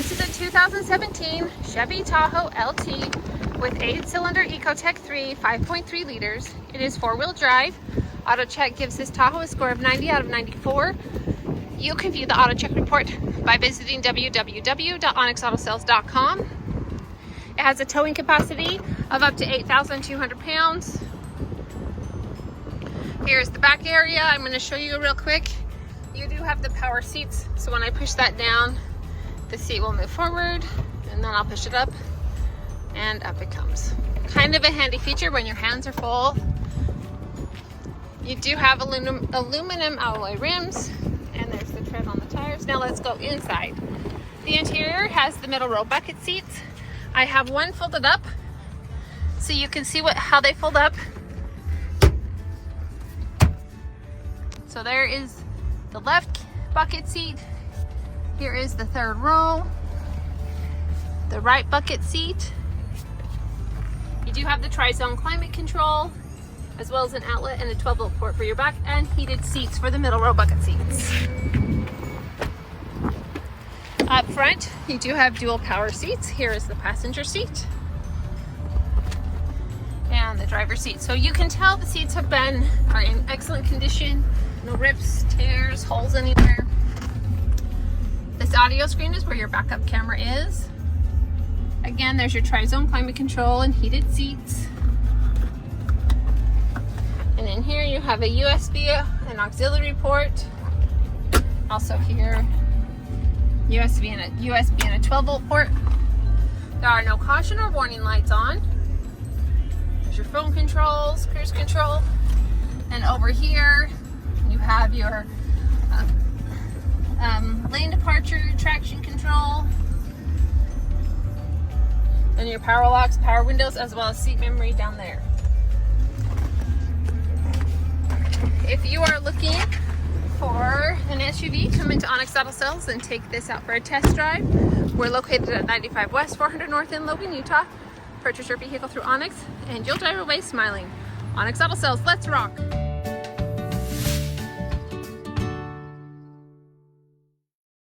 This is a 2017 Chevy Tahoe LT with 8-cylinder EcoTech 3, 5.3 liters. It is 4-wheel drive. AutoCheck gives this Tahoe a score of 90 out of 94. You can view the AutoCheck report by visiting www.onyxautosales.com. It has a towing capacity of up to 8,200 pounds. Here's the back area. I'm going to show you real quick. You do have the power seats, so when I push that down, the seat will move forward, and then I'll push it up, and up it comes. Kind of a handy feature when your hands are full. You do have aluminum alloy rims, and there's the tread on the tires. Now let's go inside. The interior has the middle row bucket seats. I have one folded up, so you can see how they fold up. So there is the left bucket seat. Here is the third row. The right bucket seat. You do have the tri-zone climate control, as well as an outlet and a 12-volt port for your back, and heated seats for the middle row bucket seats. Up front, you do have dual power seats. Here is the passenger seat and the driver's seat. So you can tell the seats are in excellent condition. No rips, tears, holes anywhere. This audio screen is where your backup camera is. Again, there's your tri-zone climate control and heated seats. And in here you have a USB, an auxiliary port. Also here, USB and a 12-volt port. There are no caution or warning lights on. There's your phone controls, cruise control. And over here, you have your lane departure, traction control, and your power locks, power windows, as well as seat memory down there. If you are looking for an SUV, come into Onyx Auto Sales and take this out for a test drive. We're located at 95 West, 400 North in Logan, Utah. Purchase your vehicle through Onyx and you'll drive away smiling. Onyx Auto Sales, let's rock!